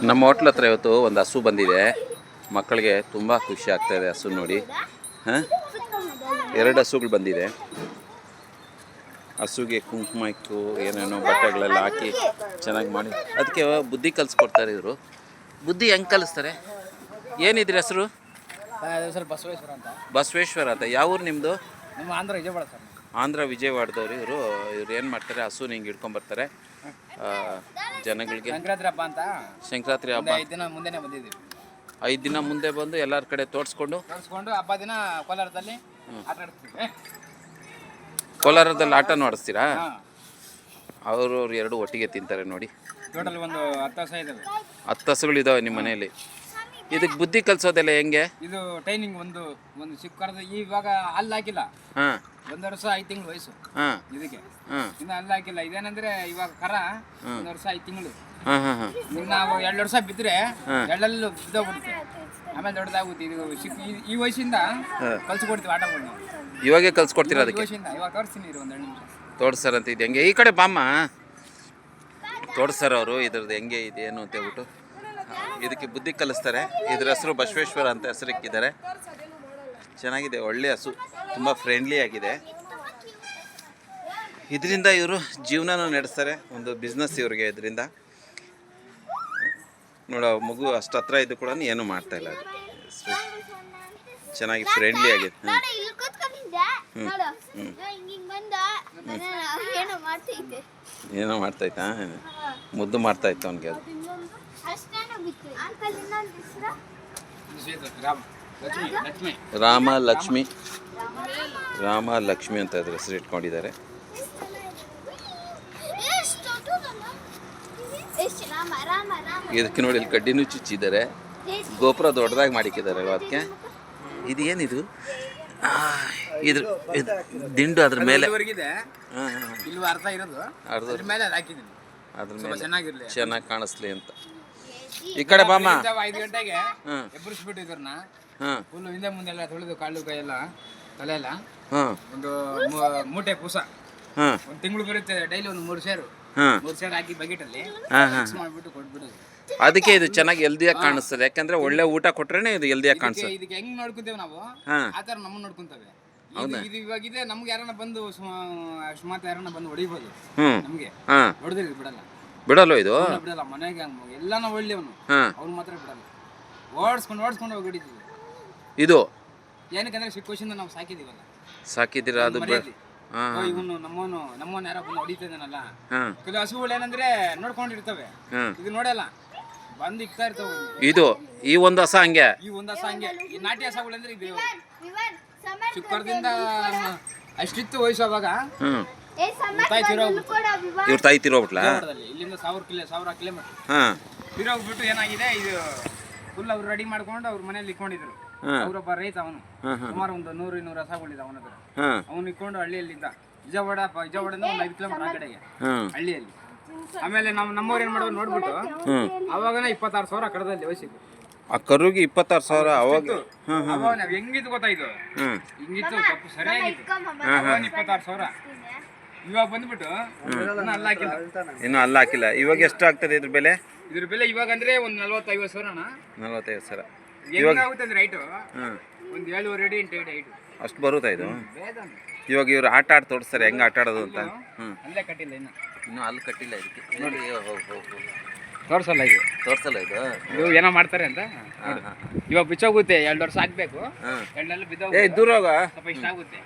ನಮ್ಮ ಹೋಟ್ಲ್ ಹತ್ರ ಇವತ್ತು ಒಂದು ಹಸು ಬಂದಿದೆ. ಮಕ್ಕಳಿಗೆ ತುಂಬ ಖುಷಿ ಆಗ್ತಾಯಿದೆ ಹಸು ನೋಡಿ. ಹಾಂ, 2 ಹಸುಗಳು ಬಂದಿದೆ. ಹಸುಗೆ ಕುಂಕುಮ ಇಟ್ಟು ಏನೇನೋ ಬಟ್ಟೆಗಳೆಲ್ಲ ಹಾಕಿ ಚೆನ್ನಾಗಿ ಮಾಡಿ ಅದಕ್ಕೆ ಬುದ್ಧಿ ಕಲಿಸ್ಕೊಡ್ತಾರೆ ಇವರು. ಬುದ್ಧಿ ಹೆಂಗೆ ಕಲಿಸ್ತಾರೆ? ಏನಿದ್ರಿ ಹೆಸರು? ಬಸವೇಶ್ವರ ಅಂತ. ಬಸವೇಶ್ವರ ಅಂತ. ಯಾವ ಊರು ನಿಮ್ಮದು? ನಮ್ಮ ಆಂಧ್ರ ವಿಜಯವಾಡ ಸರ್. ಆಂಧ್ರ ವಿಜಯವಾಡದವ್ರು ಇವರು. ಏನು ಮಾಡ್ತಾರೆ, ಹಸು ಹಿಂಗೆ ಹಿಡ್ಕೊಂಬರ್ತಾರೆ ಜನಗಳಿಗೆ. ಸಂಕ್ರಾಂತಿ ಹಬ್ಬ ಅಂತ. ಸಂಕ್ರಾಂತಿ ಹಬ್ಬ 5 ದಿನ ಮುಂದೆನೇ ಬಂದಿದ್ದೀವಿ. 5 ದಿನ ಮುಂದೆ ಬಂದು ಎಲ್ಲರ ಕಡೆ ತೋರಿಸ್ಕೊಂಡು ಹಬ್ಬ ದಿನ ಕೋಲಾರದಲ್ಲಿ ಆಟ ಆಡ್ತೀವಿ. ಕೋಲಾರದಲ್ಲಿ ಆಟ ಆಡಿಸ್ತೀರಾ? ಅವರು 2 ಒಟ್ಟಿಗೆ ತಿಂತಾರೆ ನೋಡಿ. ಟೋಟಲ್ ಒಂದು 10 ಹಸ ಇದಾವೆ. 10 ಹಸುಗಳಿದಾವೆ ನಿಮ್ಮ ಮನೆಯಲ್ಲಿ. ಇದಕ್ಕೆ ಬುದ್ಧಿ ಕಲಿಸೋದೆಲ್ಲ ಹೆಂಗೆ? ಇದು ಟ್ರೈನಿಂಗ್ ಒಂದು ಚಿಕ್ಕ ಇವಾಗ ಅಲ್ಲಿ ಹಾಕಿಲ್ಲ. ಹಾಂ, 1 ವರ್ಷ 5 ತಿಂಗಳು ವಯಸ್ಸು. ಹಾಂ, ಇದಕ್ಕೆ ಹಾಂ, ಇನ್ನು ಅಲ್ಲಿ ಹಾಕಿಲ್ಲ. ಇದೇನಂದ್ರೆ ಇವಾಗ ಕರ 1 ವರ್ಷ 5 ತಿಂಗಳು. ಹಾಂ, ಹಾಂ, ಹಾಂ. ನಾವು 2 ವರ್ಷ ಬಿದ್ದರೆ ಎಳ್ಳಲ್ಲೂ ಬಿದ್ದೋಗ್ಬಿಡುತ್ತೆ. ಆಮೇಲೆ ದೊಡ್ಡದಾಗುತ್ತೆ. ಇದು ಈ ವಯಸ್ಸಿಂದ ಕಲ್ಸ್ಕೊಡ್ತೀವಿ ಆಟಗಳು ನಾವು. ಇವಾಗೇ ಕಲ್ಸ್ಕೊಡ್ತೀರಾ ಅದಕ್ಕೆ? ವಯಸ್ಸಿಂದ ಇವಾಗ ತೋರಿಸ್ತೀನಿ ಇರು 1 ನಿಮಿಷ. ತೋರಿಸ್ತಾರಂತ. ಇದು ಹೆಂಗೆ? ಈ ಕಡೆ ಬಾಮ್ಮ. ತೋರಿಸ್ತಾರೆ ಅವರು ಇದ್ರದ್ದು ಹೆಂಗೆ ಇದೆ ಏನು ಅಂತ ಹೇಳ್ಬಿಟ್ಟು. ಇದಕ್ಕೆ ಬುದ್ಧಿ ಕಲಿಸ್ತಾರೆ. ಇದ್ರ ಹೆಸರು ಬಸವೇಶ್ವರ ಅಂತ ಹೆಸರಿಕ್ಕಿದ್ದಾರೆ. ಚೆನ್ನಾಗಿದೆ, ಒಳ್ಳೆ ಹಸು, ತುಂಬ ಫ್ರೆಂಡ್ಲಿ ಆಗಿದೆ. ಇದರಿಂದ ಇವರು ಜೀವನನೂ ನಡೆಸ್ತಾರೆ. ಒಂದು ಬಿಸ್ನೆಸ್ ಇವ್ರಿಗೆ ಇದರಿಂದ. ನೋಡೋ ಮಗು ಅಷ್ಟು ಹತ್ರ ಇದ್ದು ಕೂಡ ಏನೂ ಮಾಡ್ತಾಯಿಲ್ಲ. ಅದು ಚೆನ್ನಾಗಿ ಫ್ರೆಂಡ್ಲಿ ಆಗಿದೆ. ಏನೋ ಮಾಡ್ತಾಯ್ತಾ? ಮುದ್ದು ಮಾಡ್ತಾಯಿತ್ತು ಅವನಿಗೆ. ಅದು ರಾಮ ಲಕ್ಷ್ಮಿ ಅಂತ ಅದ್ರ ಹೆಸರು ಇಟ್ಕೊಂಡಿದ್ದಾರೆ. ಇದಕ್ಕೆ ನೋಡಿ, ಇಲ್ಲಿ ಕಡ್ಡಿನೂ ಚುಚ್ಚಿದ್ದಾರೆ. ಗೋಪುರ ದೊಡ್ಡದಾಗಿ ಮಾಡಿಕ್ಕಿದ್ದಾರೆ ಅದಕ್ಕೆ. ಇದು ಏನಿದು? ಇದು ದಿಂಡು ಅದ್ರ ಮೇಲೆ ಚೆನ್ನಾಗಿ ಕಾಣಿಸ್ಲಿ ಅಂತ. ಈ ಕಡೆ ಬಾಮ. 5 ಗಂಟೆಗೆ ಎಬ್ಬರಿಸ್ಬಿಟ್ಟು ಇದ್ರನ್ನ ಫುಲ್ ಹಿಂದೆ ಮುಂದೆ ಎಲ್ಲ ತೊಳೆದು ಕಾಳು ಕೈ ಎಲ್ಲ ತಲೆ ಎಲ್ಲ ಒಂದು ಮೂಟೆ ಪೂಸ 1 ತಿಂಗಳು ಬರುತ್ತೆ. ಡೈಲಿ ಒಂದು 3 ಸೇರು ಹಾಕಿ ಬಕೆಟಲ್ಲಿ ಮಾಡ್ಬಿಟ್ಟು ಕೊಟ್ಬಿಡೋದು. ಅದಕ್ಕೆ ಇದು ಚೆನ್ನಾಗಿ ಹೆಲ್ದಿಯಾಗಿ ಕಾಣಿಸ್ತದೆ. ಯಾಕಂದ್ರೆ ಒಳ್ಳೆ ಊಟ ಕೊಟ್ರೇನೆ ಇದು ಹೆಲ್ದಿಯಾಗಿ ಕಾಣಿಸ್ತದೆ. ಇದಕ್ಕೆ ಹೆಂಗ್ ನೋಡ್ಕೊಂತೇವೆ ನಾವು, ಆ ತರ ನಮ್ಮನ್ನ ನೋಡ್ಕೊಂತವೆ. ಇದು ಇವಾಗ ಇದೆ. ನಮ್ಗೆ ಯಾರನ್ನ ಬಂದು ಸುಮಾರು ಯಾರನ್ನ ಬಂದು ಹೊಡಿಬೋದು. ನಮ್ಗೆ ಹೊಡೆದ್ರೆ ಬಿಡಲ್ಲ ಇದು. ಬಿಡಲ್ಲ. ಮನೆಗೆ ಎಲ್ಲಾನ ಒಳ್ಳೆಯವನು ಅವ್ನು ಮಾತ್ರ ಬಿಡಲ್ಲ. ಓಡಿಸ್ಕೊಂಡು ಹೋಗಿ ಹೊಡಿತೀವಿ. ಇದು ಏನಕ್ಕಂದ್ರೆ ಚಿಕ್ಕ ವಯಸ್ಸಿಂದ ನಾವು ಸಾಕಿದ್ದೀರಾ? ಅದು ಇವನು ನಮ್ಮವನು ಯಾರೋ ಬಂದು ಹೊಡಿತಿದ್ದಾನಲ್ಲ. ಕೆಲವು ಹಸುಗಳು ಏನಂದ್ರೆ ನೋಡ್ಕೊಂಡಿರ್ತವೆ, ಇದು ನೋಡಲ್ಲ, ಬಂದು ಇಕ್ತಾ ಇರ್ತವೆ. ಇದು ಈ ಒಂದು ಹಸ ಹಂಗೆ. ಈ ನಾಟಿ ಹಸಗಳಂದ್ರೆ ಇದು ಚಿಕ್ಕದಿಂದ ಅಷ್ಟಿತ್ತು ವಯಸ್ಸು. ಅವಾಗ ಇವ್ರ ತಾಯಿ ತಿರೋಗ್ಬಿಟ್ಲ. ಇಲ್ಲಿಂದ 1000 ಕಿಲೋಮೀಟರ್ ತಿರೋಗ್ಬಿಟ್ಟು ಏನಾಗಿದೆ, ಇದು ಫುಲ್ ಅವ್ರು ರೆಡಿ ಮಾಡ್ಕೊಂಡು ಅವ್ರ ಮನೇಲಿ ಇಟ್ಕೊಂಡಿದ್ರು. ಅವ್ರೊಬ್ಬ ರೈತ, ಅವನು ಸುಮಾರು ಒಂದು 100-200 ಹಸಗಳಿದ್ದ ಅವನ ಹತ್ರ. ಅವ್ನು ಇಟ್ಕೊಂಡು ಹಳ್ಳಿಯಲ್ಲಿದ್ದ. ವಿಜಯವಾಡದಿಂದ ಒಂದು 5 ಕಿಲೋಮೀಟರ್ ಆ ಕಡೆಗೆ ಹಳ್ಳಿಯಲ್ಲಿ. ಆಮೇಲೆ ನಮ್ಮವ್ರು ಏನ್ ಮಾಡೋದು ನೋಡ್ಬಿಟ್ಟು ಅವಾಗನ 26,000 ಕಡದಲ್ಲಿ ವಯಸ್ಸಿಗೆ. ಆ ಕರುಗೆ 26,000 ಅವಾಗ. ಅವಾಗ ನಾವ್ ಹೆಂಗಿತ್ತು ಗೊತ್ತಾಯ್ತು, ಹಿಂಗಿತ್ತು ತಪ್ಪು ಸರಿಯಾಗಿತ್ತು. 26,000. ಇವಾಗ ಬಂದ್ಬಿಟ್ಟು ಇನ್ನು ಅಲ್ಲ ಹಾಕಿಲ್ಲ. ಇವಾಗ ಎಷ್ಟು ಆಗ್ತದೆ ಇದ್ರ ಬೆಲೆ? ಇವಾಗ ಅಂದ್ರೆ ಒಂದು 40-50 ಸಾವಿರ. 45 ಸಾವಿರ ಹೆಂಗಾಗುತ್ತೆ ಅಂದ್ರೆ ರೈಟು ಒಂದು 7.5 ಅಡಿ 8 ಅಡಿ ಹೈಟು ಅಷ್ಟು ಬರುತ್ತಾ ಇದು? ಇವಾಗ ಇವ್ರು ಆಟ ಆಡಿ ತೋರಿಸ್ತಾರೆ ಹೆಂಗೆ ಆಟ ಆಡೋದು ಅಂತ. ಅಲ್ಲೇ ಕಟ್ಟಿಲ್ಲ, ಇನ್ನೂ ಅಲ್ಲಿ ಕಟ್ಟಿಲ್ಲ. ಇದಕ್ಕೆ ನೋಡಿ, ತೋರ್ಸಲ್ಲ ಇದು ಏನೋ ಮಾಡ್ತಾರೆ ಅಂತ. ಇವಾಗ ಬಿಚ್ಚೋಗುತ್ತೆ. 2 ವರ್ಷ ಆಗ್ಬೇಕು. ಎಳ್ಳಲ್ಲಿ ಬಿದ್ದೋಗ ದೂರ ಹೋಗ ಸ್ವಲ್ಪ ಇಷ್ಟ ಆಗುತ್ತೆ.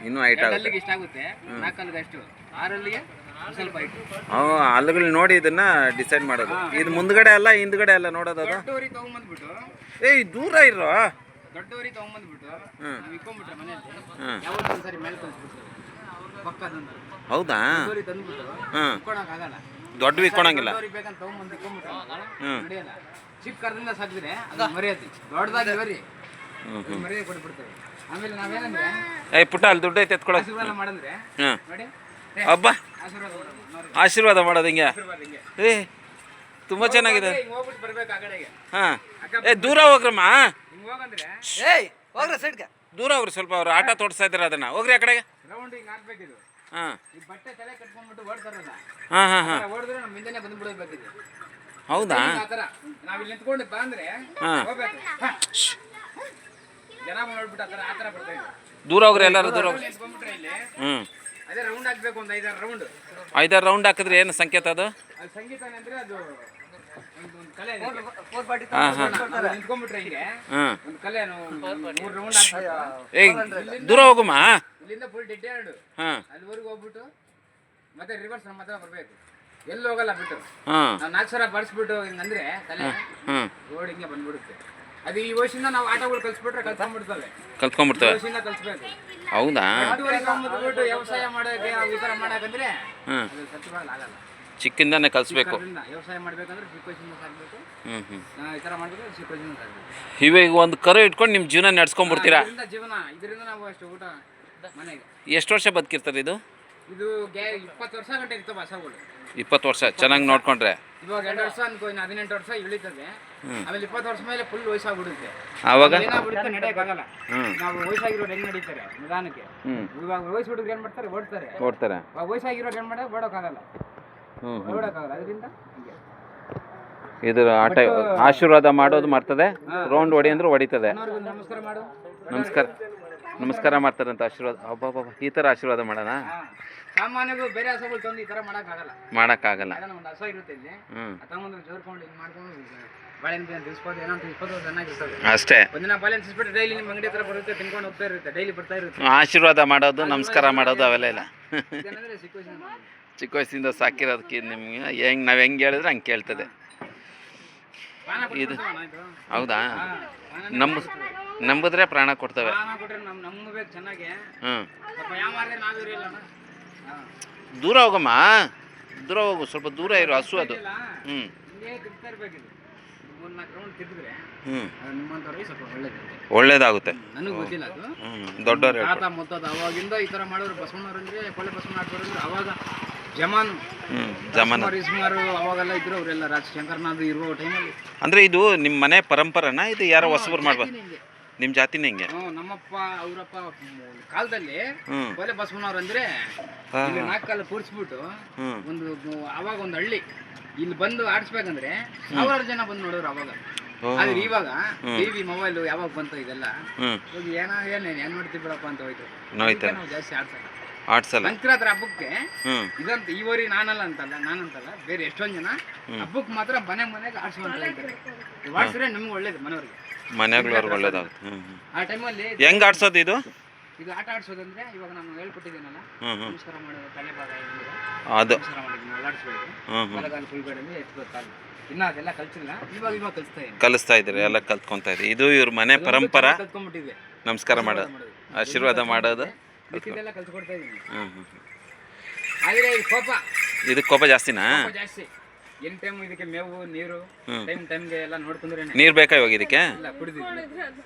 ಇನ್ನೂ ಹೈಟ್ ಅಲ್ಲಿಗೆ ಇಷ್ಟ ಆಗುತ್ತೆ. 4 ಅಷ್ಟು 6 ಸ್ವಲ್ಪ ಹೈಟ್. ಅಲ್ಲುಗಳು ನೋಡಿ ಇದನ್ನ ಡಿಸೈಡ್ ಮಾಡೋದು. ಇದು ಮುಂದ್ಗಡೆ ಅಲ್ಲ ಹಿಂದ್ಗಡೆ ಅಲ್ಲ ನೋಡೋದು. ಅದು ದೊಡ್ಡವರಿ ತಗೊಂಡ್ಬಂದ್ಬಿಟ್ಟು ದೂರ ಇರೋ ದೊಡ್ಡವರಿ ತಗೊಂಡ್ಬಂದ್ಬಿಟ್ಟು ಇಕ್ಕೊಂಡ್ಬಿಟ್ರೆ ಮನೆಯಲ್ಲಿ ಯಾವತ್ತೂ ಒಂದ್ಸರಿ ಮೇಲೆ ಕಳಿಸ್ಬಿಡ್ತಾರೆ ಪಕ್ಕದಂತ. ಹೌದಾ? ತಂದ್ಬಿಟ್ಟು ಇಕ್ಕೊಳಕ್ಕಾಗಲ್ಲ. ದೊಡ್ಡವು ಇಕ್ಕೊಳಂಗಿಲ್ಲ. ಬೇಕಂತ ತಗೊಂಡ್ಬಂದು ಇಕ್ಕೊಂಡ್ಬಿಟ್ರೆ ನಡೆಯಲ್ಲ. ಚಿಕ್ಕ ಕರದಿಂದ ಸಾಕಿದ್ರೆ ಅದು ಮರ್ಯಾದೆ. ದೊಡ್ಡದಾಗಿ ಬರಿ ಮರ್ಯಾದೆ ಕೊಟ್ಬಿಡ್ತಾರೆ. ಆಮೇಲೆ ನಾವೇನಂದ್ರೆ ಪುಟ್ಟ ಅಲ್ಲಿ ದುಡ್ಡು ಐತೆ ಎತ್ಕೊಳ ಮಾಡಂದ್ರೆ ನೋಡಿ ಹಬ್ಬ ಆಶೀರ್ವಾದ ಮಾಡೋದು ಹಿಂಗೆ. ತುಂಬ ಚೆನ್ನಾಗಿದೆ. ಹಾಂ, ದೂರ ಹೋಗ್ರಮ್ಮ. ದೂರ ಹೋಗ್ರಿ ಸ್ವಲ್ಪ. ಅವ್ರು ಆಟ ತೋರಿಸ್ತಾ ಇದ್ದಾರೆ, ಅದನ್ನ ಹೋಗ್ರಿ ಆ ಕಡೆಗೆ. ಹಾಂ, ಬಟ್ಟೆ ತಲೆ ಕಟ್ಕೊಂಡ್ಬಿಟ್ಟು ಓಡ್ತಾರಲ್ಲ. ಹಾಂ ಹಾಂ ಹಾಂ ಓಡಿದ್ರೆ ನಮ್ಮ ಹಿಂದೆನೇ ಬಂದ್ಬಿಡೋದು. ಹೌದಾ? ಆ ಥರ ನಾವು ಇಲ್ಲಿ ನಿಂತ್ಕೊಂಡು ಬಂದ್ರೆ ಹಾಂ, ಹೋಗ್ಬೇಕು ಹ. ಜನ ನೋಡ್ಬಿಟ್ಟು ಆ ಥರ ಬರ್ತಾ ಇದ್ರು. ದೂರ ಹೋಗ್ರಿ, ಎಲ್ಲರೂ ದೂರ ಹೋಗ್ರಿ. ನಿಂತ್ಕೊಂಡ್ಬಿಟ್ರೆ ಇಲ್ಲಿ ಹ್ಞೂ, ಅದೇ ರೌಂಡ್ ಹಾಕ್ಬೇಕು, ಒಂದು 5-6 ರೌಂಡ್. 5-6 ರೌಂಡ್ ಹಾಕಿದ್ರೆ ಏನು ಸಂಕೇತ ಅದು? ಅದು ಸಂಗೀತ ಅಂದ್ರೆ ಅದು ಒಂದು ಕಲೆ ಇದೆ. ಹಾಂ ಹಾಂ ಅದು ನಿಂತ್ಕೊಂಡ್ಬಿಟ್ರೆ ಹಿಂಗೆ ಹಾಂ. ಒಂದು ಕಲೆ 3 ರೌಂಡ್ ಹಾಕ್ಬೇಕು. ಏಯ್ ದೂರ ಹೋಗಮ್ಮ. ಇಲ್ಲಿಂದ ಫುಲ್ ಡೆಡ್ ಹ್ಯಾಂಡ್ ಹಾಂ ಅಲ್ಲಿವರೆಗೂ ಹೋಗ್ಬಿಟ್ಟು ಮತ್ತೆ ರಿವರ್ಸ್ ನಮ್ಮ ಹತ್ರ ಬರಬೇಕು, ಎಲ್ಲಿ ಹೋಗಲ್ಲ ಬಿಟ್ಟು. ಹಾಂ ನಾವು 4 ಸಲ ಬರ್ಸ್ಬಿಟ್ಟು ಹಿಂಗಂದ್ರೆ ತಲೆ ಹಾಂ ರೋಡ್ ಹಿಂಗೆ ಬಂದ್ಬಿಡುತ್ತೆ. ಅದು ಈ ವಯಸ್ಸಿಂದ ನಾವು ಆಟಗಳು ಕಲ್ಸ್ಬಿಟ್ರೆ ಕಲ್ತ್ಕೊಂಡ್ಬಿಡ್ತವೆ. ಕಲ್ತ್ಕೊಂಡ್ಬಿಡ್ತವೆ. ವಯಸ್ಸಿಂದ ಕಲ್ಸ್ಬೇಕು. ಹೌದಾ? ಬಿಟ್ಟು ವ್ಯವಸಾಯ ಮಾಡೋಕೆ ಈ ಥರ ಮಾಡಕಂದ್ರೆ ಹಾಂ, ಅದು ಸತ್ಯವಾಗಿ ಆಗಲ್ಲ. ಚಿಕ್ಕಿಂದಾನೆ ಕಲಿಸ್ಬೇಕು. ವ್ಯವಸಾಯ ಮಾಡ್ಬೇಕಂದ್ರೆ ಚಿಕ್ಕ ವಯಸ್ಸಿಂದ ಸಾಕ್ಬೇಕು. ಹ್ಞೂ ಹ್ಞೂ. ಈ ಥರ ಮಾಡ್ಬೇಕು, ಚಿಕ್ಕ ವಯಸ್ಸಿಂದ ಸಾಕ್ಬೇಕು. ಇವಾಗ ಒಂದು ಕರು ಇಟ್ಕೊಂಡು ನಿಮ್ಮ ಜೀವನ ನಡ್ಸ್ಕೊಂಡ್ಬಿಡ್ತೀರಾ? ಜೀವನ ಇದರಿಂದ ನಾವು ಅಷ್ಟು ಊಟ ಮನೆಗೆ. ಎಷ್ಟು ವರ್ಷ ಬದುಕಿರ್ತಾರೆ ಇದು? ಇದು 20 ವರ್ಷ ಗಂಟೆ ಇರ್ತವೆ ಹಸಗಳು. 20 ವರ್ಷ ಚೆನ್ನಾಗಿ ನೋಡ್ಕೊಂಡ್ರೆ. ಇವಾಗ 2 ವರ್ಷ ಅನ್ಕೋ, ಇನ್ನು 18 ವರ್ಷ ಇಳಿತದೆ. ಆಮೇಲೆ 20 ವರ್ಷ ಮೇಲೆ ಫುಲ್ ವಯಸ್ಸಾಗ್ಬಿಡುತ್ತೆ. ಆವಾಗ ಏನಾಗ್ಬಿಡುತ್ತೆ, ನಡೆಯಕ್ಕಾಗಲ್ಲ. ಹ್ಞೂ ನಾವು ವಯಸ್ಸಾಗಿರೋರು ಹೆಂಗ್ ನಡೀತಾರೆ ನಿಧಾನಕ್ಕೆ. ಹ್ಞೂ ಇವಾಗ ವಯಸ್ಸು ಹುಡುಗರು ಏನ್ ಮಾಡ್ತಾರೆ, ಓಡ್ತಾರೆ. ಓಡ್ತಾರೆ. ಇವಾಗ ವಯಸ್ಸಾಗಿರೋರು ಏನ್ ಮಾಡೋದು, ಓಡೋಕ್ಕಾಗಲ್ಲ. ಹ್ಞೂ ಹ್ಞೂ. ಓಡೋಕ್ಕಾಗಲ್ಲ, ಅದರಿಂದ ಹೀಗೆ. ಇದ್ರ ಆಟ ಆಶೀರ್ವಾದ ಮಾಡೋದು ಮಾಡ್ತದೆ, ರೌಂಡ್ ಹೊಡಿ ಅಂದ್ರೆ ಹೊಡಿತದೆ. ಎಲ್ಲರಿಗೂ ನಮಸ್ಕಾರ ಮಾಡು. ನಮಸ್ಕಾರ ನಮಸ್ಕಾರ ಮಾಡ್ತಾರಂತ ಆಶೀರ್ವಾದ. ಹಬ್ಬ ಈ ಥರ ಆಶೀರ್ವಾದ ಮಾಡೋಣ? ಸಾಮಾನ್ಯಗೂ ಬೇರೆ ಹಸುಗಳು ತಂದು ಈ ಥರ ಮಾಡೋಕ್ಕಾಗಲ್ಲ. ಮಾಡೋಕ್ಕಾಗಲ್ಲ. ಯಾಕಂದ್ರೆ ಒಂದು ಹಸು ಇರುತ್ತೆ ಇಲ್ಲಿ, ಹ್ಞೂ ತಗೊಂಡು ಜೋರ್ಕೊಂಡು ಹಿಂಗೆ ಮಾಡ್ಕೊಂಡು ಬಾಳೆಹಣ್ಣು ತಿನ್ನಿಸ್ಬೋದು, ಏನೋ ತಿನ್ನಿಸ್ಬೋದು, ಚೆನ್ನಾಗಿರ್ತದೆ. ಅಷ್ಟೇ. ಒಂದಿನ ಬಾಳೆಹಣ್ಣು ತಿನ್ನಿಸ್ಬಿಟ್ಟು ಡೈಲಿ ನಿಮ್ಮ ಅಂಗಡಿ ಹತ್ರ ಬರುತ್ತೆ, ತಿನ್ಕೊಂಡು ಹೋಗ್ತಾ ಇರುತ್ತೆ, ಡೈಲಿ ಬರ್ತಾ ಇರುತ್ತೆ. ಆಶೀರ್ವಾದ ಮಾಡೋದು, ನಮಸ್ಕಾರ ಮಾಡೋದು ಅವೆಲ್ಲ ಇಲ್ಲ. ಇದೇನಂದ್ರೆ ಚಿಕ್ಕ ವಯಸ್ಸಿನ ಚಿಕ್ಕ ವಯಸ್ಸಿಂದ ಸಾಕಿರೋದಕ್ಕೆ ನಿಮ್ಗೆ ಹೆಂಗೆ ನಾವು ಹೆಂಗೆ ಹೇಳಿದ್ರೆ ಹಂಗೆ ಕೇಳ್ತದೆ. ಇದು ಹೌದಾ? ನಂಬಿದ್ರೆ ಪ್ರಾಣ ಕೊಡ್ತವೆ. ಕೊಟ್ಟರೆ ನಂಬಬೇಕು ಚೆನ್ನಾಗಿ. ಹ್ಞೂ. ಸ್ವಲ್ಪ ಯಾವ ಮಾಡಿದ್ರೆ ನಾವಿರಲಿಲ್ಲ. ದೂರ ಹೋಗಮ್ಮ, ದೂರ ಹೋಗು, ಸ್ವಲ್ಪ ದೂರ ಇರು, ಹಸು ಅದು. ಹ್ಞೂ ಹಿಂಗೆ ತಿರ್ತಾ ಇರ್ಬೇಕಿಲ್ಲ. 3-4 ರೌಂಡ್ ತಿರ್ಗಿದ್ರೆ ಹ್ಞೂ ನಿಮ್ಮಂಥವ್ರಿಗೆ ಸ್ವಲ್ಪ ಒಳ್ಳೇದು. ಒಳ್ಳೇದಾಗುತ್ತೆ. ನನಗೆ ಗೊತ್ತಿಲ್ಲ ಅದು. ದೊಡ್ಡವ್ರು ತಾತ ಮುತ್ತದ ಅವಾಗಿಂದ ಈ ಥರ ಮಾಡೋರು. ಬಸವಣ್ಣವ್ರಂದ್ರೆ ಕೊಳ್ಳೆ ಬಸವಣ್ಣ ಆಡ್ತಾರೆ ಅಂದ್ರೆ ಅವಾಗ ಜಮಾನು ಸುಮಾರು ಅವಾಗೆಲ್ಲ ಇದ್ರು ಅವರೆಲ್ಲ. ಶಂಕರನಾಥ್ ಇರುವ ಟೈಮಲ್ಲಿ. ಅಂದರೆ ಇದು ನಿಮ್ಮ ಮನೆ ಪರಂಪರೆನಾ? ಇದು ಯಾರೋ ಹೊಸಬರು ಮಾಡ್ಬೋದು? ನಿಮ್ಮ ಜಾತಿನ ಹೆಂಗೆ? ನಮ್ಮಪ್ಪ ಅವರಪ್ಪ ಕಾಲದಲ್ಲಿ ಕೊಳ್ಳೆ ಬಸವಣ್ಣವ್ರು ಅಂದ್ರೆ 4 ಕಾಲ ಕೂರಿಸ್ಬಿಟ್ಟು ಒಂದು ಅವಾಗ ಒಂದು ಹಳ್ಳಿ ಇಲ್ಲಿ ಬಂದು ಆಡಿಸ್ಬೇಕಂದ್ರೆ 1000 ಜನ ಬಂದು ನೋಡೋರು ಅವಾಗ. ಆದ್ರೆ ಇವಾಗ ಟಿವಿ ಮೊಬೈಲ್ ಯಾವಾಗ ಬಂತು ಇದೆಲ್ಲ ಹೋಗಿ ಏನ್ ಮಾಡ್ತೀವಿ ಬಿಡಪ್ಪ ಅಂತ ಹೋಯ್ತು. ನಾವು ಜಾಸ್ತಿ ಆಡ್ಸಲ್ಲ. ಸಂಕ್ರಾಂತಿ ಹಬ್ಬಕ್ಕೆ ಇದಂತ ಈ ಊರಿ ನಾನಂತಲ್ಲ ಬೇರೆ ಎಷ್ಟೊಂದ್ ಜನ ಹಬ್ಬಕ್ಕೆ ಮಾತ್ರ ಮನೆಗೆ ಆಡ್ಸುವಂತ ಇದ್ದಾರೆ. ಆಡ್ಸಿದ್ರೆ ನಮ್ಗೆ ಒಳ್ಳೇದು, ಮನೆಯವ್ರಿಗೆ ಒಳ್ಳೇದಾಗುತ್ತೆ. ಆ ಟೈಮಲ್ಲಿ ಹೆಂಗ್ ಆಡ್ಸೋದು ಇದು ಆಟ ಆಡ್ಸೋದಂದ್ರೆ ಇವಾಗ ನಾನು ಹೇಳ್ಕೊಟ್ಟಿದ್ದೀನಲ್ಲ, ನಮಸ್ಕಾರ ಮಾಡೋದು, ತಲೆ ಭಾಗ ಅದು ನಮಸ್ಕಾರ ಮಾಡಿದ್ವಿ, ಆಡಿಸ್ಬೇಕು, ಬಲಗಾಲ ಕುಲ್ಬೇಡಲ್ಲಿ ಎತ್ಬೇಕು. ಇನ್ನ ಅದೆಲ್ಲ ಕಲ್ತಿಲ್ಲ, ಇವಾಗ ಕಲಿಸ್ತಾ ಇದ್ದಾರೆ, ಎಲ್ಲ ಕಲ್ತ್ಕೊಂತ ಇದ್ರಿ. ಇದು ಇವ್ರ ಮನೆ ಪರಂಪರೆ. ಕಲ್ತ್ಕೊಂಡ್ಬಿಟ್ಟಿದ್ವಿ ನಮಸ್ಕಾರ ಮಾಡೋದು, ಆಶೀರ್ವಾದ ಮಾಡೋದು ಇದೆಲ್ಲ ಕಲ್ತ್ಕೊಡ್ತಾ ಇದೀನಿ. ಆದ್ರೆ ಇದು ಕೋಪ ಜಾಸ್ತಿನಾ? ಜಾಸ್ತಿ. ಎನ್ ಟೈಮ್ ಇದಕ್ಕೆ ಮೇವು ನೀರು ಟೈಮ್ಗೆ ಎಲ್ಲ ನೋಡ್ಕೊಂಡ್ರೆ. ನೀರ್ ಬೇಕಾ ಇವಾಗ ಇದಕ್ಕೆ?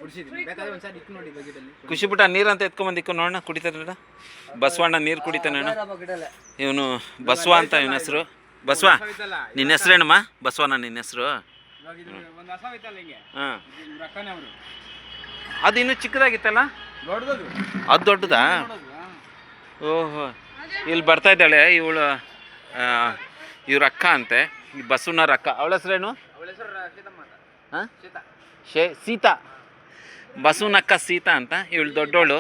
ಕುಡಿಸಿದ್ವಿ, ಬೇಕಾದ್ರೆ ಒಂದ್ಸಲ ಇಟ್ಟು ನೋಡಿ ಬಗೆಟಲ್ಲಿ. ಖುಷಿ ಬಿಟ್ಟ ನೀರಂತ ಎತ್ಕೊಂಬಂದಿಕ್ಕು ನೋಡೋಣ, ಕುಡಿತಾರ. ಬಸವಣ್ಣ ನೀರು ಕುಡಿತಾನೆ. ಇವನು ಬಸವ ಅಂತ ಇವನ ಹೆಸರು. ಬಸವ, ನಿನ್ನ ಹೆಸರೇನಮ್ಮ? ಬಸವಣ್ಣ ನಿನ್ನ ಹೆಸರು? ಅದು ಇನ್ನೂ ಚಿಕ್ಕದಾಗಿತ್ತಲ್ಲ? ಅದು ದೊಡ್ಡದಾ? ಓಹೋ, ಇಲ್ಲಿ ಬರ್ತಾ ಇದ್ದಾಳೆ ಇವಳು, ಇವ್ರ ಅಕ್ಕ ಅಂತೆ, ಬಸವಣ್ಣರ ಅಕ್ಕ. ಅವಳ ಹೆಸರೇನು? ಹಾಂ, ಸೀತಾ. ಬಸವನ ಅಕ್ಕ ಸೀತಾ ಅಂತ. ಇವಳು ದೊಡ್ಡವಳು.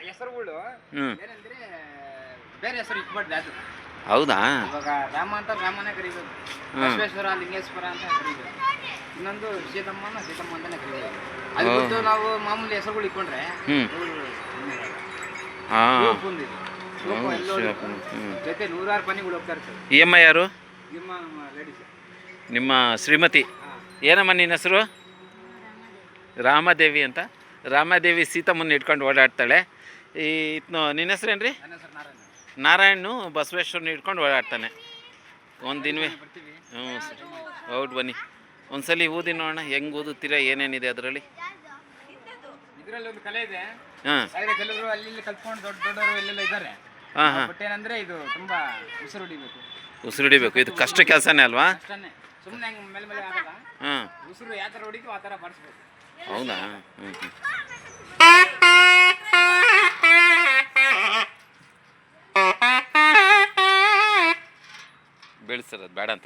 ಹೆಸರುಗಳು ಹ್ಞೂ, ಬೇರೆ ಹೆಸರು ಇಟ್ಬಿಟ್ಟು. ಹೌದಾ? ಇವಾಗ ರಾಮ ಅಂತ ರಾಮನೇ ಕರಿಬೇಕು, ಬಸವೇಶ್ವರ ಲಿಂಗೇಶ್ವರ ಅಂತ ಕರಿಬೇಕು, ಇನ್ನೊಂದು ಸೀತಮ್ಮ ಅಂತಾನೆ ಕರಿಬೇಕು. ಅದು ಬಿಟ್ಟು ನಾವು ಮಾಮೂಲಿ ಹೆಸರುಗಳು ಇಟ್ಕೊಂಡ್ರೆ ಜೊತೆ 100 ಪನಿಗಳು ಹೋಗ್ತಾ ಇರ್ತವೆ. ಈ ಅಮ್ಮ ಯಾರು? ನಿಮ್ಮ ಲೇಡೀಸ್, ನಿಮ್ಮ ಶ್ರೀಮತಿ. ಏನಮ್ಮ ನಿನ್ನ ಹೆಸರು? ರಾಮದೇವಿ ಅಂತ. ರಾಮದೇವಿ ಸೀತಮ್ಮನ ಇಟ್ಕೊಂಡು ಓಡಾಡ್ತಾಳೆ. ನಿನ್ನ ಹೆಸರೇನು ರೀ? ನಾರಾಯಣನು ಬಸವೇಶ್ವರನ ಇಟ್ಕೊಂಡು ಓಡಾಡ್ತಾನೆ. ಒಂದು ದಿನವೇ. ಹ್ಞೂ ಸರ್, ಹೌದು, ಬನ್ನಿ ಒಂದ್ಸಲಿ ಊದಿ ನೋಡೋಣ ಹೆಂಗೆ ಊದುತ್ತೀರಾ, ಏನೇನಿದೆ ಅದರಲ್ಲಿ. ಇದರಲ್ಲಿ ಒಂದು ಕಲೆ ಇದೆ. ಹಾಂ, ಕೆಲವರು ಅಲ್ಲಿ ಕಲ್ತ್ಕೊಂಡು ದೊಡ್ಡವರು ಎಲ್ಲೆಲ್ಲ ಇದ್ದಾರೆ. ಹಾಂ ಹಾಂ. ಬಟ್ ಏನಂದ್ರೆ ಇದು ತುಂಬಾ ಉಸಿರು ಹಿಡಿಬೇಕು. ಇದು ಕಷ್ಟ ಕೆಲಸನೇ ಅಲ್ವಾ? ಅಷ್ಟೇ, ಸುಮ್ಮನೆ ಹಂಗೆ ಮೇಲೆ ಆಗಲ್ಲ. ಹಾಂ, ಉಸಿರು ಯಾವ ಥರ ಹೊಡಿತು ಆ ಥರ ಬಾರಿಸ್ಬೇಕು. ಹೌದಾ? ಹ್ಞೂ ಹ್ಞೂ. ಬೆಳೆಸೋದು ಬೇಡ ಅಂತ.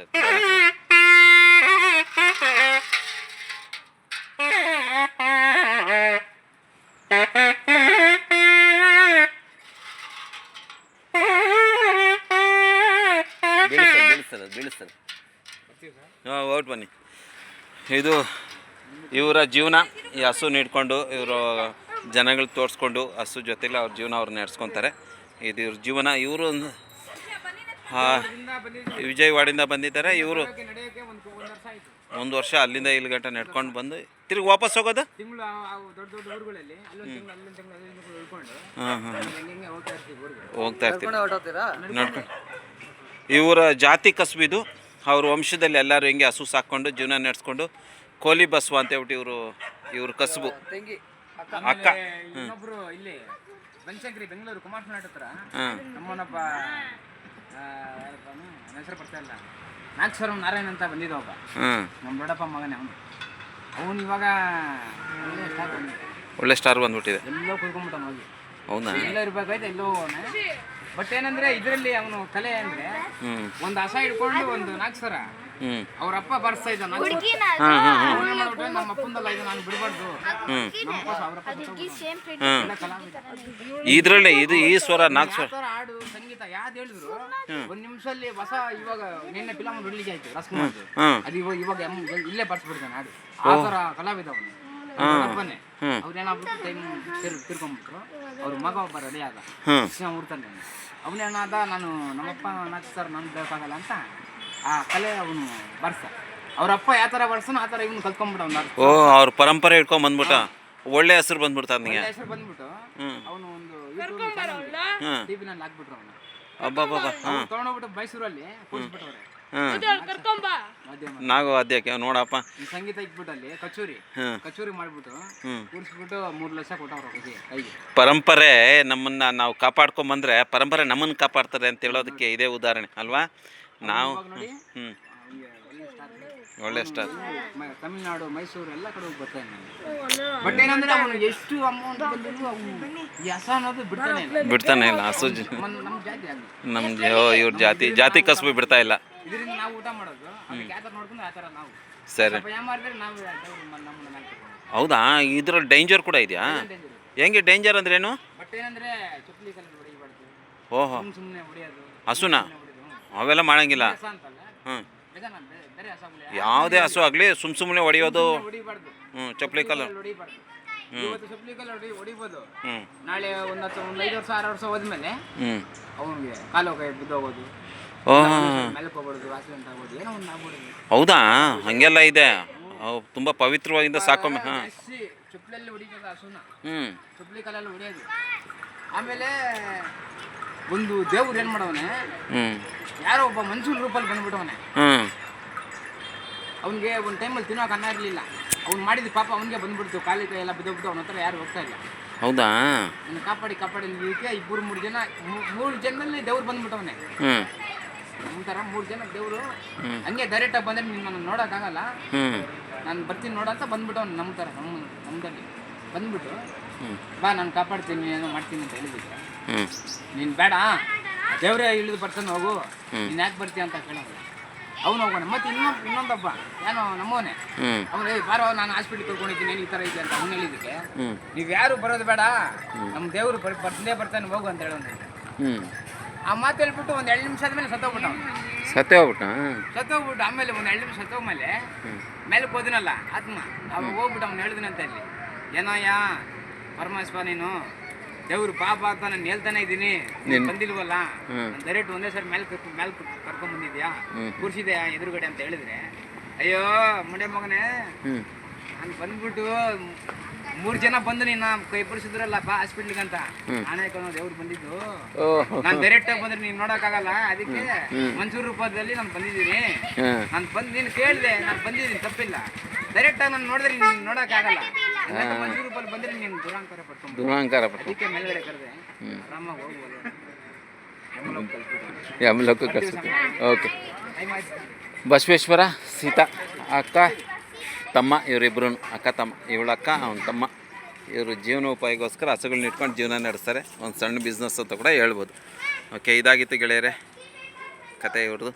ಹೊರಟು ಬನ್ನಿ. ಇದು ಇವರ ಜೀವನ. ಈ ಹಸು ನೀಡ್ಕೊಂಡು ಇವರು ಜನಗಳು ತೋರಿಸ್ಕೊಂಡು ಹಸು ಜೊತೆಲಿ ಅವ್ರ ಜೀವನ ಅವ್ರು ನಡೆಸ್ಕೊತಾರೆ. ಇದು ಇವ್ರ ಜೀವನ. ಇವರು ವಿಜಯವಾಡಿಂದ ಬಂದಿದ್ದಾರೆ. ಇವರು ಒಂದು ವರ್ಷ ಅಲ್ಲಿಂದ ಇಲ್ಲಿ ಗಂಟೆ ನಡ್ಕೊಂಡು ಬಂದು ತಿರುಗಿ ವಾಪಸ್ ಹೋಗೋದು. ಹೋಗ್ತಾ ಇರ್ತೀವಿ ನಡ್ಕೊಂಡು. ಇವರ ಜಾತಿ ಕಸುಬಿದು. ಅವ್ರ ವಂಶದಲ್ಲಿ ಎಲ್ಲರೂ ಹಿಂಗೆ ಹಸು ಸಾಕ್ಕೊಂಡು ಜೀವನ ನಡೆಸ್ಕೊಂಡು ಕೋಲಿ ಬಸವ ಅಂತ ಹೇಳ್ಬಿಟ್ಟು ಇವ್ರ ಕಸುಬು. ಅಕ್ಕ ಇನ್ನೊಬ್ರು ಇಲ್ಲಿ ಬನಶಂಕರಿ ಬೆಂಗಳೂರು ಕುಮಾರಸ್ವಾಮಿ ಹತ್ರ ನಮ್ಮನೊಬ್ಬ ಹೆಸರು ಬರ್ತಾ ಇಲ್ಲ, ನಾಗೇಶ್ವರಂ ನಾರಾಯಣ ಅಂತ ಬಂದಿದ್ದ ಒಬ್ಬ ನಮ್ಮ ದೊಡ್ಡಪ್ಪ ಮಗನೇ. ಅವನು ಇವಾಗ ಒಳ್ಳೆ ಸ್ಟಾರ್ ಬಂದ್ಬಿಟ್ಟಿದೆ. ಎಲ್ಲೋ ಕುಳ್ಕೊಂಡ್ಬಿಟ್ಟ ಹೋಗಿ. ಹೌದಾ? ಎಲ್ಲೋ ಇರ್ಬೇಕಾಯ್ತು ಎಲ್ಲೋ. ಬಟ್ ಏನಂದ್ರೆ ಇದರಲ್ಲಿ ಅವನು ಕಲೆ ಅಂದ್ರೆ ಒಂದು ಹಸ ಹಿಡ್ಕೊಂಡು ಒಂದು ನಾಗೇಶ್ವರ ಅವ್ರ ಅಪ್ಪ ಬರ್ಸ್ತಾ ಇದ್ದ. ನಮ್ಮ ಅಪ್ಪಂದಲ್ಲ ಇದು, ನಾನು ಬಿಡಬಾರ್ದು. ಇದ್ರಲ್ಲೇ ಇದು ಈ ಸ್ವರ ನಾಲ್ಕು ಸ್ವರ ಹಾಡು ಸಂಗೀತ ಯಾವ್ದು ಹೇಳಿದ್ರು ಒಂದ್ ನಿಮಿಷದಲ್ಲಿ ಹೊಸ. ಇವಾಗ ನಿನ್ನೆ ಫಿಲಮ್ ರಿಲೀಸ್ ಆಯ್ತು ರಾಜ್ಕುಮಾರ್, ಅದು ಇವಾಗ ಇಲ್ಲೇ ಬರ್ಸ್ಬಿಡ್ತಾನೆ ಹಾಡು. ಆ ತರ ಕಲಾವಿದ ಅವನು. ಅಪ್ಪನೇ ಅವ್ರೇನಾಗ್ಬಿಟ್ಟು ಟೈಮ್ ತಿರ್ಕೊಂಡ್ಬಿಟ್ರು. ಅವ್ರ ಮಗ ಒಬ್ಬ ರೆಡಿ ಆದ ಊರ್ತಾನೆ. ಅವನೇನಾದ, ನಾನು ನಮ್ಮಪ್ಪ ನಾಚ್ತಾರೆ ನಾನು ಬೇಕಾಗಲ್ಲ ಅಂತ ಆ ಕಲೆ ಅವನು ಬರ್ಸ. ಅವ್ರಪ್ಪ ಯಾವ ಥರ ಬರ್ಸನೋ ಆ ಥರ ಇವನು ಕಲ್ತ್ಕೊಂಡ್ಬಿಟ್ಟ. ಅವ್ನು ಓ ಅವ್ರ ಪರಂಪರೆ ಇಟ್ಕೊಂಡ್ ಬಂದ್ಬಿಟ್ಟ. ಒಳ್ಳೆ ಹೆಸರು ಬಂದ್ಬಿಡ್ತಾ ನನಗೆ. ಹೆಸರು ಬಂದ್ಬಿಟ್ಟು ಅವನು ಒಂದು ಟಿವಿನಲ್ಲಿ ಹಾಕ್ಬಿಟ್ರು. ಅವನು ತೊಗೊಂಡೋಗ್ಬಿಟ್ಟು ಮೈಸೂರಲ್ಲಿ ಕೂರಿಸ್ಬಿಟ್ಟವ್ರೆ. ನಾಗೋ ವಾದ್ಯಕ್ಕೆ ನೋಡಪ್ಪ ಸಂಗೀತ ಇಟ್ಬಿಟ್ಟಲ್ಲಿ ಕಚೂರಿ ಮಾಡ್ಬಿಟ್ಟು ಕೂರಿಸ್ಬಿಟ್ಟು 3 ಲಕ್ಷ ಕೊಟ್ಟವ್ರು ಕೈಗೆ. ಪರಂಪರೆ ನಮ್ಮನ್ನ ನಾವು ಕಾಪಾಡ್ಕೊಂಬಂದ್ರೆ ಪರಂಪರೆ ನಮ್ಮನ್ನು ಕಾಪಾಡ್ತಾರೆ ಅಂತ ಹೇಳೋದಕ್ಕೆ ಇದೇ ಉದಾಹರಣೆ ಅಲ್ವಾ? ನಾವು ಒಳ್ಳೆ ಸ್ಟಾರ್. ತಮಿಳ್ನಾಡು, ಮೈಸೂರು ಎಲ್ಲ ಕಡೆ ಹೋಗಿ ಬರ್ತಾನೆ. ಬಟ್ ಏನಂದ್ರೆ ಅವನು ಎಷ್ಟು ಅಮೌಂಟ್ ಬಂದ್ರು ಈ ಹಸ ಅನ್ನೋದು ಬಿಡ್ತಾನೆ ಇಲ್ಲ. ಹಸು ನಮ್ಮ ಇವ್ರ ಜಾತಿ ಕಸುಬು ಬಿಡ್ತಾ ಇಲ್ಲ. ಇದರಿಂದ ನಾವು ಊಟ ಮಾಡೋದು ನೋಡ್ಕೊಂಡು ಆ ಥರ ನಾವು. ಸರಿ. ಹೌದಾ? ಇದ್ರಲ್ಲಿ ಡೇಂಜರ್ ಕೂಡ ಇದೆಯಾ? ಹೆಂಗೆ ಡೇಂಜರ್ ಅಂದ್ರೇನು? ಬಟ್ ಏನಂದ್ರೆ ಚಪ್ಪಲಿ ಕಲ್ಲಲ್ಲಿ ಹೊಡಿಬಾರ್ದು. ಓಹೋ, ಸುಮ್ಮನೆ ಹೊಡಿಯೋದು ಹಸುನ ಅವೆಲ್ಲ ಮಾಡಂಗಿಲ್ಲ. ಯಾವುದೇ ಹಸು ಆಗಲಿ ಸುಮ್ಮನೆ ಹೊಡಿಯೋದು. ಚಪ್ಪಲಿ ಕಲ್ಲು ಹೊಡಿಬೋದು. ನಾಳೆ ಒಂದು 5 ವರ್ಷ 6 ವರ್ಷ ಹೋದ್ಮೇಲೆ ಅವನಿಗೆ ಕಾಲು ಕೈ ಬಿದ್ದೋಗೋದು, ಮೇಲ್ಕೋಗ್ಬಾರ್ದು, ಆಕ್ಸಿಡೆಂಟ್ ಆಗೋದು, ಏನೋ ಒಂದು ಆಗ್ಬಿಡೋದು. ಹೌದಾ? ಹಂಗೆಲ್ಲ ಇದೆ. ತುಂಬ ಪವಿತ್ರವಾಗಿಂದ ಸಾಕೊಂಬ. ಚಪ್ಪಲಿಯಲ್ಲಿ ಹೊಡಿಯೋದು ಹಸುನ, ಚಪ್ಪಲಿ ಕಲ್ಲಲ್ಲಿ ಹೊಡಿಯೋದು. ಆಮೇಲೆ ಒಂದು ದೇವ್ರು ಏನು ಮಾಡವನೆ, ಯಾರೋ ಒಬ್ಬ ಮನುಷ್ಯನ ರೂಪಲ್ಲಿ ಬಂದ್ಬಿಟ್ಟವನೆ. ಅವನಿಗೆ ಒಂದು ಟೈಮಲ್ಲಿ ತಿನ್ನೋಕೆ ಅನ್ನ ಇರಲಿಲ್ಲ. ಅವ್ನು ಮಾಡಿದ ಪಾಪ ಅವನಿಗೆ ಬಂದ್ಬಿಡ್ತು. ಕಾಲಿ ಕೈ ಎಲ್ಲ ಬಿದ್ದೋಗ್ಬಿಟ್ಟು ಅವನ ಹತ್ರ ಯಾರು ಹೋಗ್ತಾ ಇಲ್ಲ. ಹೌದಾ? ನನ್ನ ಕಾಪಾಡಿ ಇದಕ್ಕೆ 2-3 ಜನ 3 ಜನದಲ್ಲಿ ದೇವ್ರು ಬಂದ್ಬಿಟ್ಟವನೆ. ಒಂಥರ 3 ಜನ ದೇವರು ಹಂಗೆ ಡೈರೆಕ್ಟಾಗಿ ಬಂದರೆ ನಿನ್ನ ನೋಡೋಕ್ಕಾಗಲ್ಲ, ನಾನು ಬರ್ತೀನಿ ನೋಡಂತ ಬಂದ್ಬಿಟ್ಟವನು. ನಮ್ಮ ಥರ ನಮ್ಮದಲ್ಲಿ ಬಂದ್ಬಿಟ್ಟು ಬಾ ನಾನು ಕಾಪಾಡ್ತೀನಿ ಏನೋ ಮಾಡ್ತೀನಿ ಅಂತ ಹೇಳಿಬಿಟ್ರೆ, ನೀನು ಬೇಡ ದೇವರೇ ಇಳಿದು ಬರ್ತಾನೆ ಹೋಗು, ನೀನು ಯಾಕೆ ಬರ್ತೀಯ ಅಂತ ಕೇಳೋದು. ಅವನು ಹೋಗೋಣ. ಮತ್ತು ಇನ್ನೊಂದೊಬ್ಬ ಏನೋ ನಮ್ಮವನೇ, ಅವನು ಬಾರೋ ನಾನು ಹಾಸ್ಪಿಟ್ಲಿಗೆ ಕರ್ಕೊಂಡಿದ್ದೀನಿ ಈ ಥರ ಇದೆ ಅಂತ ಅವ್ನು ಹೇಳಿದ್ದಕ್ಕೆ, ನೀವು ಯಾರು ಬರೋದು ಬೇಡ, ನಮ್ಮ ದೇವರು ಬರ್ದೇ ಬರ್ತಾನೆ ಹೋಗು ಅಂತ ಹೇಳೋನು. ಆ ಮಾತು ಹೇಳ್ಬಿಟ್ಟು ಒಂದು 2 ನಿಮಿಷ ಆದ್ಮೇಲೆ ಸತ್ತೋಗ್ಬಿಟ್ಟು ಆಮೇಲೆ ಒಂದು 2 ನಿಮಿಷ ಸತ್ತೋಗ್ಮೇಲೆ ಮೇಲಕ್ಕೆ ಹೋದಿನಲ್ಲ ಆತ್ಮ, ಅವಾಗ ಹೋಗ್ಬಿಟ್ಟು ಅವ್ನು ಹೇಳಿದಿನಂತ ಹೇಳಿ, ಏನಯ್ಯ ಪರಮೇಶ್ವರ ನೀನು ದೇವ್ರು ಪಾಪ ಅಂತ ನಾನು ಹೇಳ್ತಾನೆ ಇದ್ದೀನಿ, ಬಂದಿಲ್ವಲ್ಲ, ಡೈರೆಕ್ಟ್ ಒಂದೇ ಸರಿ ಮೇಲೆ ಕರ್ಕೊಂಡ್ ಬಂದಿದ್ಯಾ, ಕೂರ್ಸಿದ್ಯಾ ಎದುರುಗಡೆ ಅಂತ ಹೇಳಿದ್ರೆ, ಅಯ್ಯೋ ಮುಂಡೆ ಮಗನೇ ನಾನು ಬಂದ್ಬಿಟ್ಟು 3 ಜನ ಬಂದು ನೀನು ಕೈ ಪಡಿಸಿದ್ರಲ್ಲ ಬಾ ಹಾಸ್ಪಿಟ್ಲಿಗೆ ಅಂತ, ನಾನೇ ಕಣೋ ದೇವ್ರು ಬಂದಿದ್ದು, ನಾನು ಡೈರೆಕ್ಟ್ ಆಗಿ ಬಂದ್ರೆ ನೀನು ನೋಡೋಕ್ಕಾಗಲ್ಲ, ಅದಕ್ಕೆ ಮನ್ಸೂರು ರೂಪದಲ್ಲಿ ನಾನು ಬಂದಿದ್ದೀನಿ. ನಾನು ಬಂದು ನೀನು ಕೇಳಿದೆ, ನಾನು ಬಂದಿದ್ದೀನಿ, ತಪ್ಪಿಲ್ಲ. ಡೈರೆಕ್ಟ್ ಆಗಿ ನಾನು ನೋಡಿದ್ರೆ ನೀನು ನೋಡೋಕ್ಕಾಗಲ್ಲ, ಮನ್ಸೂರು ರೂಪದಲ್ಲಿ ಬಂದರೆ ನೀನು ದುರಾಂಕಾರ ಪಡ್ಕೊಂಡು ಅದಕ್ಕೆ ಮೇಲ್ಗಡೆ ಕರೆದೆ, ಆರಾಮಾಗಿ ಹೋಗ್ಬೋದು. ಓಕೆ. ಬಸವೇಶ್ವರ ಸೀತಾ ಅಕ್ಕ ತಮ್ಮ ಇವರಿಬ್ಬರು, ಅಕ್ಕ ತಮ್ಮ, ಇವಳ ಅಕ್ಕ ಅವನ ತಮ್ಮ, ಇವರು ಜೀವನೋಪಾಯಕ್ಕೋಸ್ಕರ ಹಸುಗಳನ್ನ ಇಟ್ಕೊಂಡು ಜೀವನ ನಡೆಸ್ತಾರೆ. ಒಂದು ಸಣ್ಣ ಬಿಸ್ನೆಸ್ ಅಂತ ಕೂಡ ಹೇಳ್ಬೋದು. ಓಕೆ, ಇದಾಗಿತ್ತು ಗೆಳೆಯರೆ ಕತೆ ಇವ್ರದ್ದು.